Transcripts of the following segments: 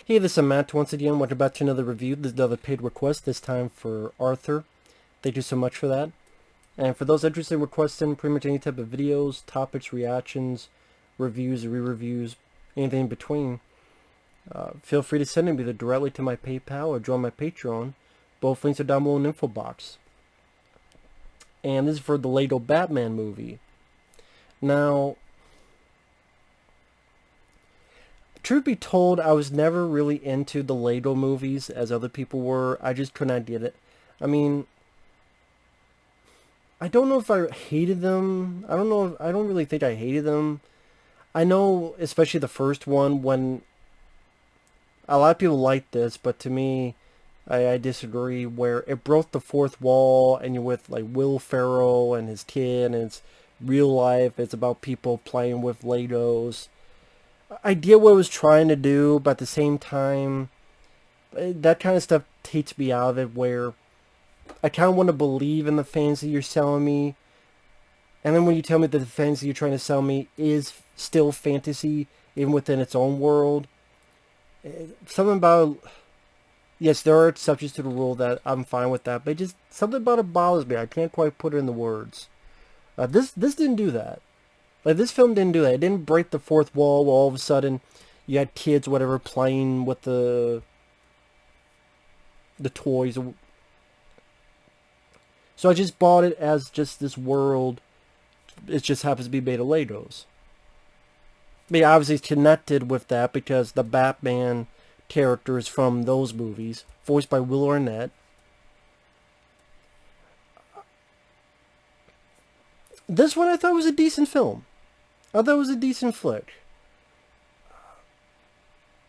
Hey, this is Matt once again. Welcome back to another review. This is another paid request, this time for Arthur. Thank you so much for that. And for those interested in requesting pretty much any type of videos, topics, reactions, reviews, re-reviews, anything in between, feel free to send them either directly to my PayPal or join my Patreon. Both links are down below in the info box. And this is for the Lego Batman movie. Now, truth be told, I was never really into the Lego movies as other people were. I just could not get it. I mean, I don't know if I hated them. I don't know. I don't really think I hated them. I know, especially the first one, when a lot of people liked this, but to me, I disagree. Where it broke the fourth wall, and you're with like Will Ferrell and his kid, and it's real life. It's about people playing with Legos. I get what it was trying to do, but at the same time, that kind of stuff takes me out of it. Where I kind of want to believe in the fantasy you're selling me, and then when you tell me that the fantasy you're trying to sell me is still fantasy, even within its own world, something about, yes, there are exceptions to the rule that I'm fine with that, but just something about it bothers me. I can't quite put it in the words. This didn't do that. Like, this film didn't do that. It didn't break the fourth wall where all of a sudden you had kids, whatever, playing with the toys. So I just bought it as just this world. It just happens to be made of Legos. I mean, obviously it's connected with that because the Batman characters from those movies, voiced by Will Arnett. This one I thought was a decent film. I thought it was a decent flick.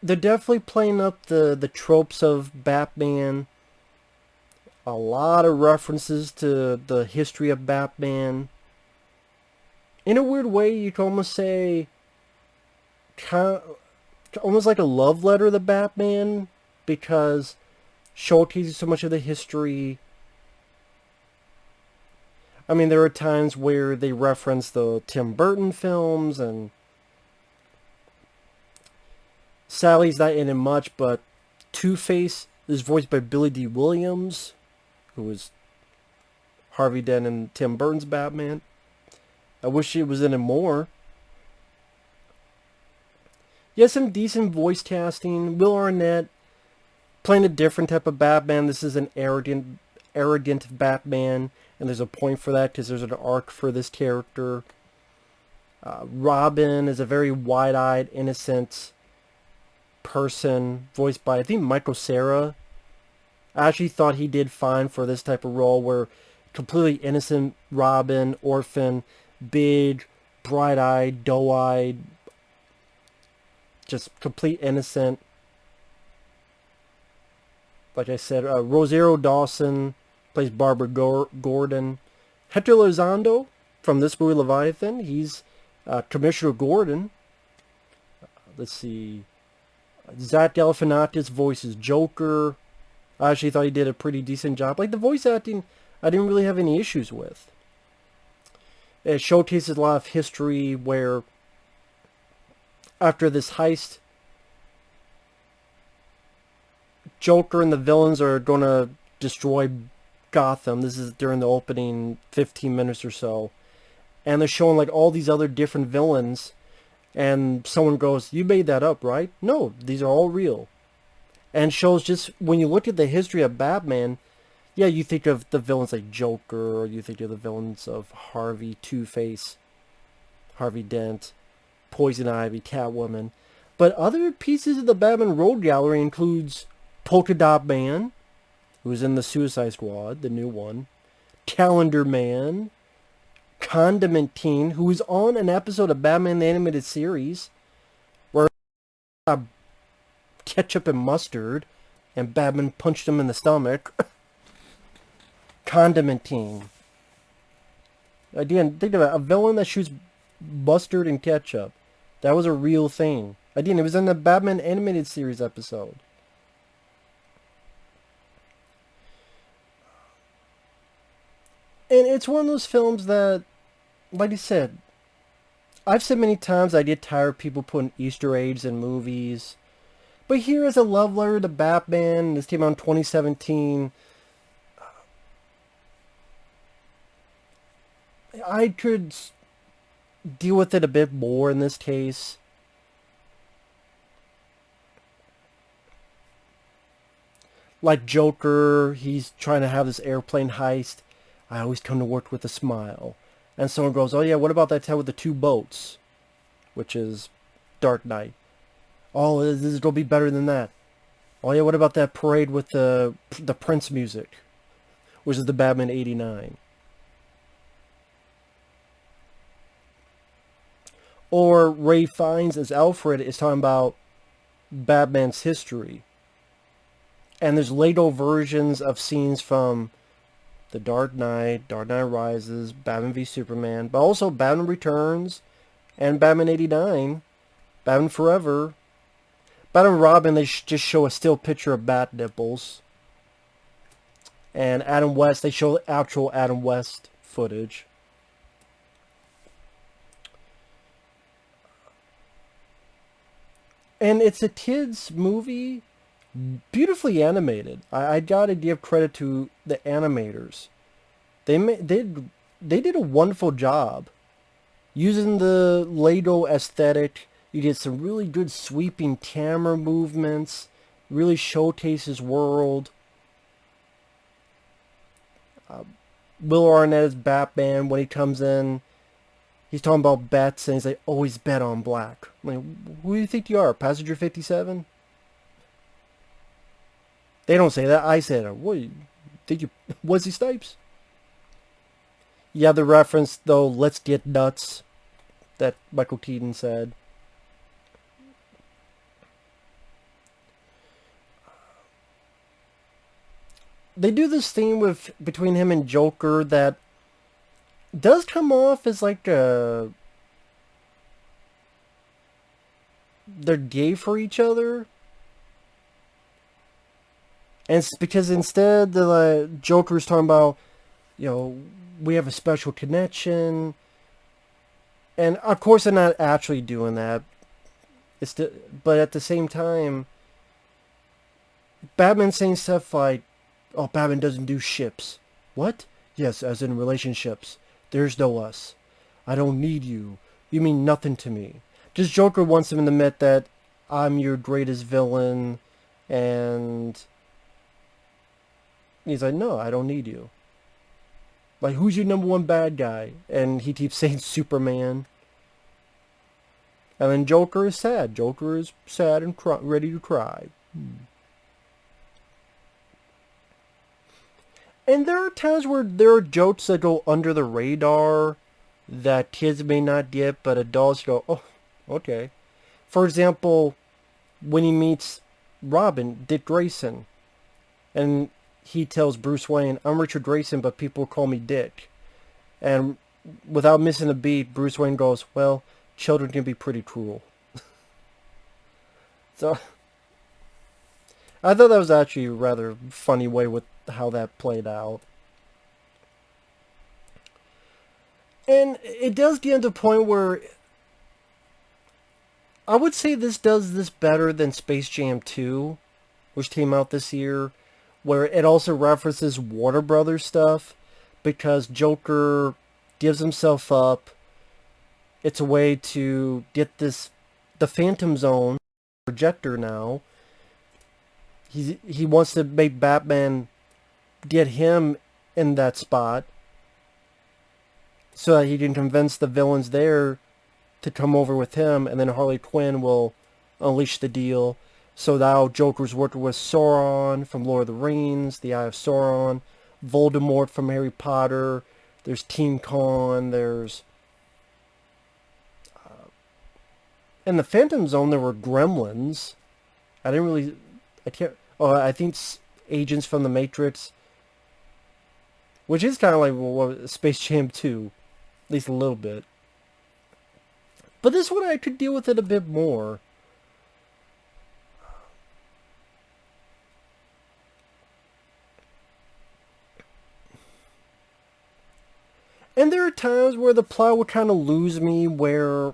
They're definitely playing up the tropes of Batman. A lot of references to the history of Batman. In a weird way, you could almost say, kind of, almost like a love letter to Batman, because showcases so much of the history. I mean, there are times where they reference the Tim Burton films, and Sally's not in it much, but Two-Face is voiced by Billy D. Williams, who was Harvey Dent in Tim Burton's Batman. I wish he was in it more. He has some decent voice casting. Will Arnett playing a different type of Batman. This is an arrogant Batman, and there's a point for that because there's an arc for this character. Robin is a very wide-eyed, innocent person, voiced by, I think, Michael Cera. I actually thought he did fine for this type of role, where completely innocent Robin, orphan, big, bright-eyed, doe-eyed, just complete innocent. Like I said, Rosario Dawson plays Barbara Gordon. Hector Elizondo from this movie Leviathan, he's Commissioner Gordon. Let's see. Zach Galifianakis voices Joker. I actually thought he did a pretty decent job. Like, the voice acting, I didn't really have any issues with. It showcases a lot of history where after this heist, Joker and the villains are going to destroy Gotham. This is during the opening 15 minutes or so. And they're showing like all these other different villains. And someone goes, "You made that up, right?" No, these are all real. And shows just, when you look at the history of Batman, yeah, you think of the villains like Joker, or you think of the villains of Harvey, Two-Face, Harvey Dent, Poison Ivy, Catwoman. But other pieces of the Batman Road Gallery includes Polka Dot Man, who was in the Suicide Squad, the new one, Calendar Man, Condiment Teen, who was on an episode of Batman the Animated Series, where ketchup and mustard, and Batman punched him in the stomach. Condiment Teen. Again, think of it, a villain that shoots mustard and ketchup. That was a real thing. Again, it was in the Batman Animated Series episode. And it's one of those films that, like I said, I've said many times I get tired of people putting Easter eggs in movies. But here is a love letter to Batman. This came out in 2017. I could deal with it a bit more in this case. Like Joker, he's trying to have this airplane heist. I always come to work with a smile. And someone goes, oh yeah, what about that time with the two boats? Which is Dark Knight. Oh, it'll be better than that. Oh yeah, what about that parade with the Prince music? Which is the Batman 89. Or Ray Fiennes as Alfred is talking about Batman's history. And there's Lego versions of scenes from The Dark Knight, Dark Knight Rises, Batman v Superman, but also Batman Returns, and Batman 89, Batman Forever. Batman and Robin, they just show a still picture of bat nipples. And Adam West, they show actual Adam West footage. And it's a kid's movie, beautifully animated. I gotta give credit to the animators. They did a wonderful job using the Lego aesthetic. You get some really good sweeping camera movements. Really showcase his world. Will Arnett as Batman, when he comes in, he's talking about bets, and he's like, always bet on black. I'm like, who do you think you are, Passenger 57? They don't say that. I say that. What, think you, Wesley Snipes? Yeah, the reference, though, let's get nuts, that Michael Keaton said. They do this thing between him and Joker that does come off as like they're gay for each other. And it's because instead the Joker's talking about, we have a special connection. And of course they're not actually doing that. But at the same time, Batman's saying stuff like, oh, Batman doesn't do ships. What? Yes, as in relationships. There's no us. I don't need you. You mean nothing to me. Just Joker wants him to admit that I'm your greatest villain, and he's like, no, I don't need you. Like, who's your number one bad guy? And he keeps saying Superman. And then Joker is sad. Joker is sad and ready to cry. And there are times where there are jokes that go under the radar that kids may not get, but adults go, oh, okay. For example, when he meets Robin, Dick Grayson, and he tells Bruce Wayne, I'm Richard Grayson, but people call me Dick. And without missing a beat, Bruce Wayne goes, well, children can be pretty cruel. So I thought that was actually a rather funny way with how that played out. And it does get to a point where I would say this does this better than Space Jam 2, which came out this year, where it also references Warner Brothers stuff, because Joker gives himself up. It's a way to get the Phantom Zone projector now. He wants to make Batman get him in that spot so that he can convince the villains there to come over with him, and then Harley Quinn will unleash the deal. So now Joker's working with Sauron from Lord of the Rings, the Eye of Sauron, Voldemort from Harry Potter, there's King Kong, there's in the Phantom Zone there were gremlins. I think agents from the Matrix, which is kind of like Space Jam 2, at least a little bit. But this one I could deal with it a bit more. And there are times where the plot would kind of lose me, where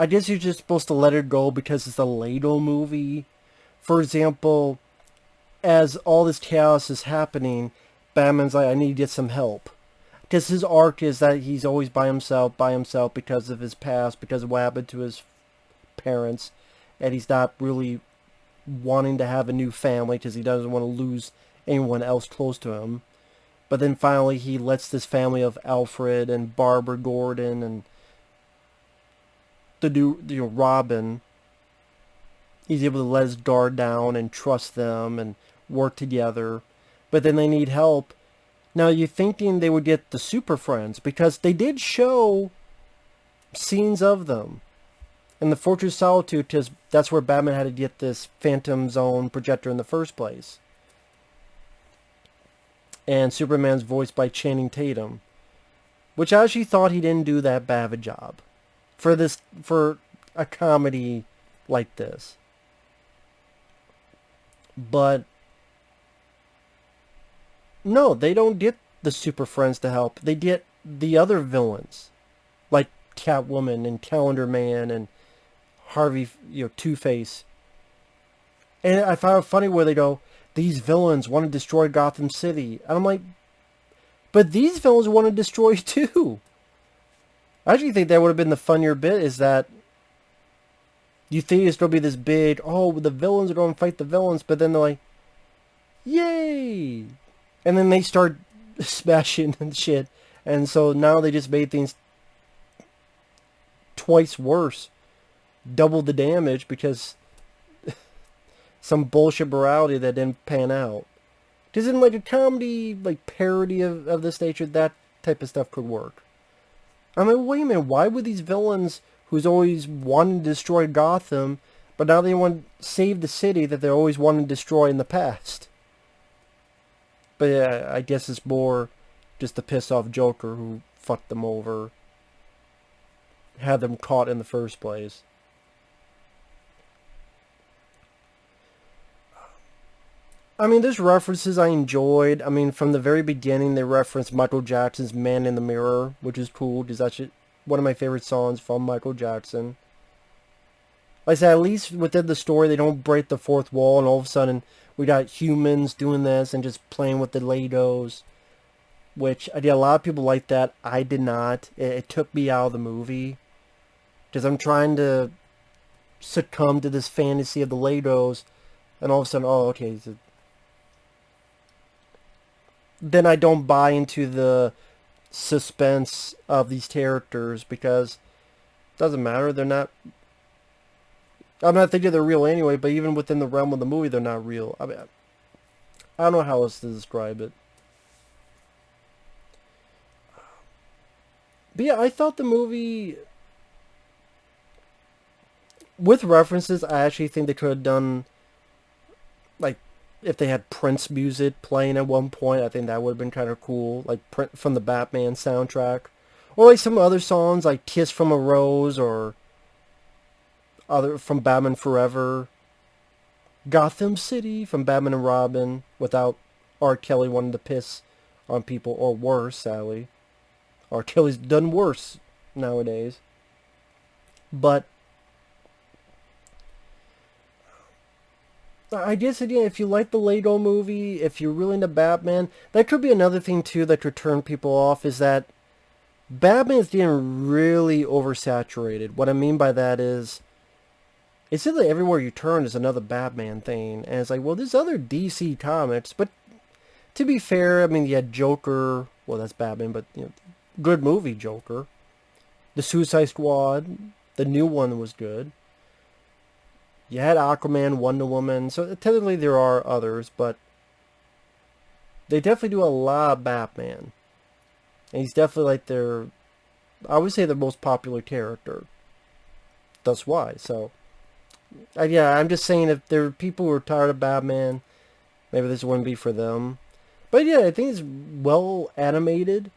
I guess you're just supposed to let it go because it's a Lego movie. For example, as all this chaos is happening, Batman's like, I need to get some help. Because his arc is that he's always by himself because of his past, because of what happened to his parents, and he's not really wanting to have a new family because he doesn't want to lose anyone else close to him. But then finally he lets this family of Alfred and Barbara Gordon and the new, Robin, he's able to let his guard down and trust them and work together. But then they need help. Now you're thinking they would get the Super Friends because they did show scenes of them in the Fortress of Solitude, because that's where Batman had to get this Phantom Zone projector in the first place. And Superman's voiced by Channing Tatum, which I actually thought he didn't do that bad of a job for a comedy like this. But no, they don't get the Super Friends to help. They get the other villains, like Catwoman and Calendar Man and Harvey, Two-Face. And I found it funny where they go, these villains want to destroy Gotham City. And I'm like, but these villains want to destroy too. I actually think that would have been the funnier bit, is that you think it's going to be this big, oh, the villains are going to fight the villains, but then they're like, yay! And then they start smashing and shit. And so now they just made things twice worse. Double the damage because some bullshit morality that didn't pan out. Because in like a comedy, like parody of this nature, that type of stuff could work. I mean, wait a minute, why would these villains who's always wanted to destroy Gotham, but now they want to save the city that they always wanted to destroy in the past? But yeah, I guess it's more just the piss off Joker who fucked them over. Had them caught in the first place. I mean, there's references I enjoyed. I mean, from the very beginning, they referenced Michael Jackson's Man in the Mirror, which is cool, because that's one of my favorite songs from Michael Jackson. Like I said, at least within the story, they don't break the fourth wall, and all of a sudden, we got humans doing this and just playing with the Legos, which I did. A lot of people like that. I did not. It took me out of the movie, because I'm trying to succumb to this fantasy of the Legos, and all of a sudden, oh, okay, so then I don't buy into the suspense of these characters, because it doesn't matter. They're not... I'm not thinking they're real anyway, but even within the realm of the movie, they're not real. I mean, I don't know how else to describe it. But yeah, I thought the movie... With references, I actually think they could have done... Like, if they had Prince music playing at one point, I think that would have been kind of cool. Like, from the Batman soundtrack. Or like some other songs, like Kiss from a Rose, or... other from Batman Forever, Gotham City from Batman and Robin, without R. Kelly wanting to piss on people, or worse, sadly. R. Kelly's done worse nowadays. But I guess, again, if you like the Lego movie, if you're really into Batman, that could be another thing too that could turn people off, is that Batman is getting really oversaturated. What I mean by that is, it's like everywhere you turn is another Batman thing. And it's like, well, there's other DC comics. But to be fair, I mean, you had Joker. Well, that's Batman, but, good movie, Joker. The Suicide Squad. The new one was good. You had Aquaman, Wonder Woman. So technically there are others, but they definitely do a lot of Batman. And he's definitely like I would say, their most popular character. That's why. So... yeah, I'm just saying, if there are people who are tired of Batman, maybe this wouldn't be for them. But yeah, I think it's well animated.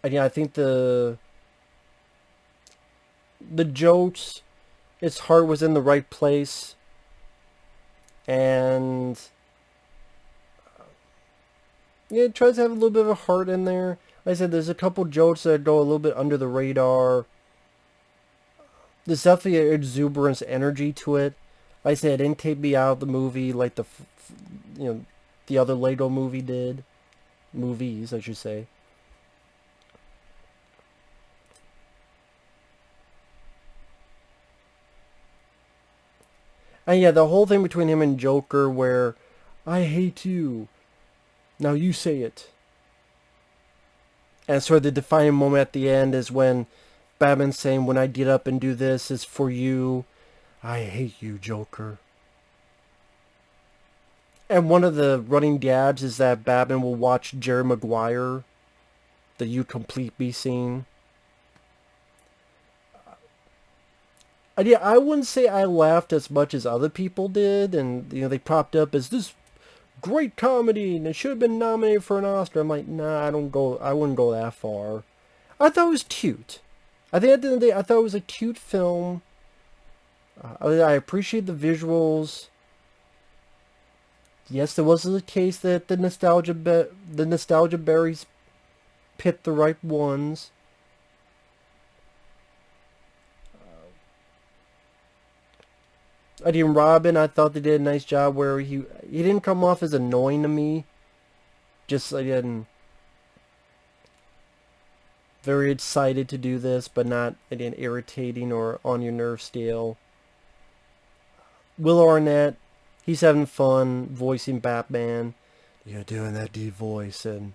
And yeah, I think the jokes, its heart was in the right place. And yeah, it tries to have a little bit of a heart in there. Like I said, there's a couple jokes that go a little bit under the radar. there's definitely an exuberance energy to it. Like I said, it didn't take me out of the movie like you know, the other Lego movie did. Movies, I should say. And yeah, the whole thing between him and Joker where I hate you. Now you say it. And sort of the defining moment at the end is when Batman's saying, when I get up and do this, it's for you. I hate you, Joker. And one of the running gags is that Batman will watch Jerry Maguire, the You Complete Me scene. And yeah, I wouldn't say I laughed as much as other people did, and they propped up as this great comedy and it should have been nominated for an Oscar. I'm like, nah, I wouldn't go that far. I thought it was cute. I think at the end of the day, I thought it was a cute film. I appreciate the visuals. Yes, there was a case that the nostalgia berries picked the right ones. I mean, Robin, I thought they did a nice job where he didn't come off as annoying to me. Just again, very excited to do this, but not again irritating or on your nerve scale. Will Arnett, he's having fun voicing Batman. You're doing that deep voice, and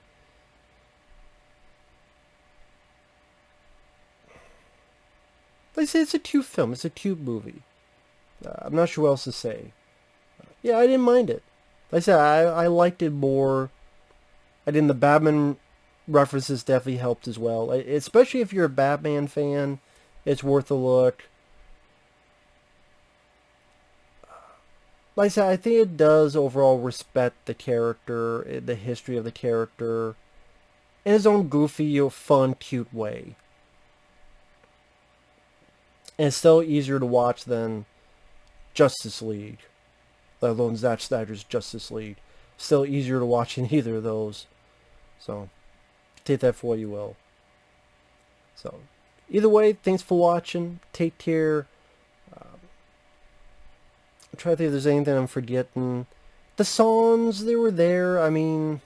like I say, it's a cute film. It's a cute movie. I'm not sure what else to say. Yeah, I didn't mind it. Like I said, I liked it more. I think the Batman references definitely helped as well. Especially if you're a Batman fan, it's worth a look. Like I said, I think it does overall respect the character, the history of the character, in his own goofy, fun, cute way. And it's still easier to watch than Justice League, let alone Zack Snyder's Justice League. Still easier to watch in either of those. So, take that for what you will. So, either way, thanks for watching. Take care. I'm trying to think if there's anything I'm forgetting. The songs, they were there. I mean,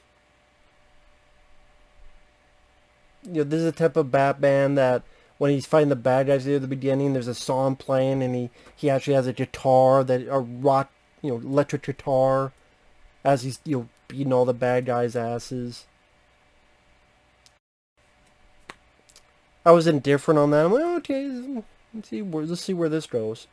this is a type of Batman that when he's fighting the bad guys at the beginning, there's a song playing, and he actually has a guitar, a rock, electric guitar, as he's beating all the bad guys' asses. I was indifferent on that. I'm like, okay, let's see where this goes.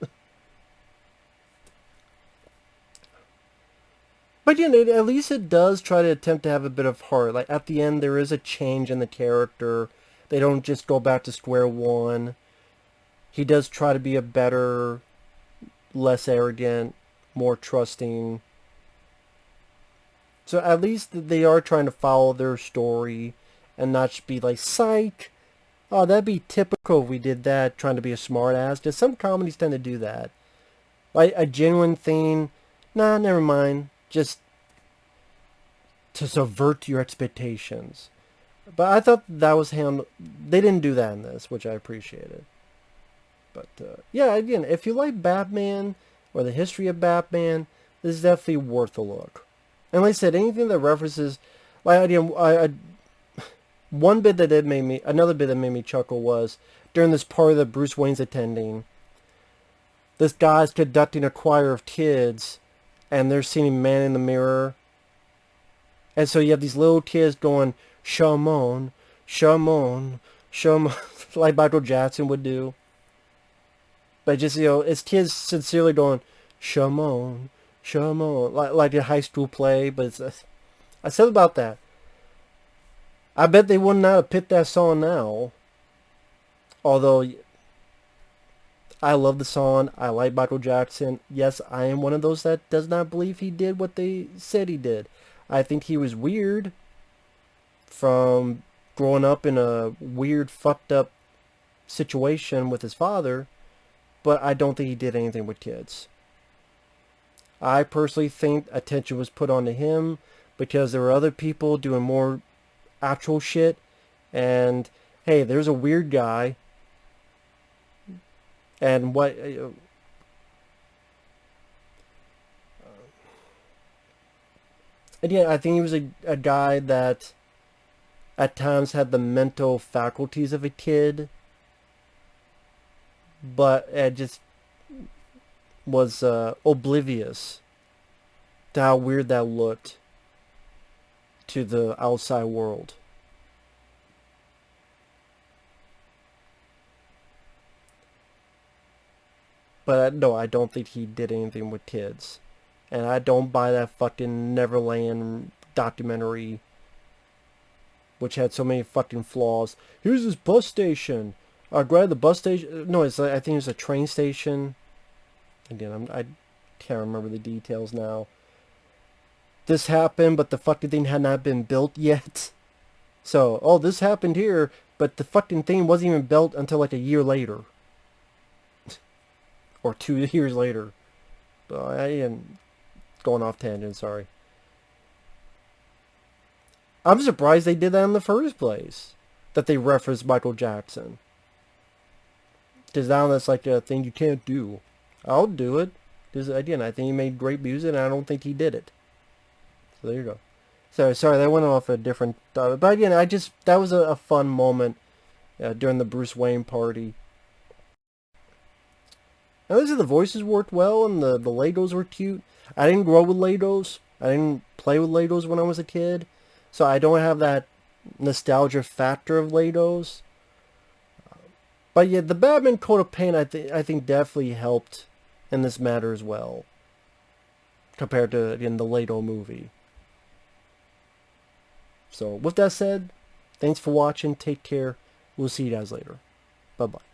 But at least it does try to attempt to have a bit of heart. Like at the end, there is a change in the character. They don't just go back to square one. He does try to be a better, less arrogant, more trusting. So at least they are trying to follow their story and not just be like, psych. Oh, that'd be typical if we did that, trying to be a smart ass. Because some comedies tend to do that. Like a genuine thing, nah, never mind. Just to subvert your expectations. But I thought that was handled. They didn't do that in this, which I appreciated. But yeah, again, if you like Batman or the history of Batman, this is definitely worth a look. And like I said, anything that references, like again, another bit that made me chuckle was during this party that Bruce Wayne's attending. This guy's conducting a choir of kids, and they're singing "Man in the Mirror." And so you have these little kids going, "Shamon, Shamon, Shamon," like Michael Jackson would do. But just, it's kids sincerely going, "Shamon, Shamon," like a high school play. But I said about that. I bet they would not have picked that song now. Although, I love the song. I like Michael Jackson. Yes, I am one of those that does not believe he did what they said he did. I think he was weird from growing up in a weird, fucked up situation with his father, but I don't think he did anything with kids. I personally think attention was put onto him because there were other people doing more actual shit, and hey, there's a weird guy, And what again, I think he was a guy that at times had the mental faculties of a kid, but it just was oblivious to how weird that looked to the outside world. But no, I don't think he did anything with kids. And I don't buy that fucking Neverland documentary, which had so many fucking flaws. Here's this bus station. I grabbed the bus station. No, I think it's a train station. Again, I can't remember the details now. This happened, but the fucking thing had not been built yet. So, oh, this happened here, but the fucking thing wasn't even built until like a year later. Or 2 years later. I am going off tangent, sorry. I'm surprised they did that in the first place. That they referenced Michael Jackson. Because now that's like a thing you can't do. I'll do it. Because again, I think he made great music and I don't think he did it. So there you go. Sorry, that went off a different... but again, that was a fun moment during the Bruce Wayne party. Now, this is the voices worked well and the Legos were cute. I didn't grow with Legos. I didn't play with Legos when I was a kid. So I don't have that nostalgia factor of Legos. But yeah, the Batman coat of paint I think definitely helped in this matter as well. Compared to, again, the Lego movie. So with that said, thanks for watching. Take care. We'll see you guys later. Bye-bye.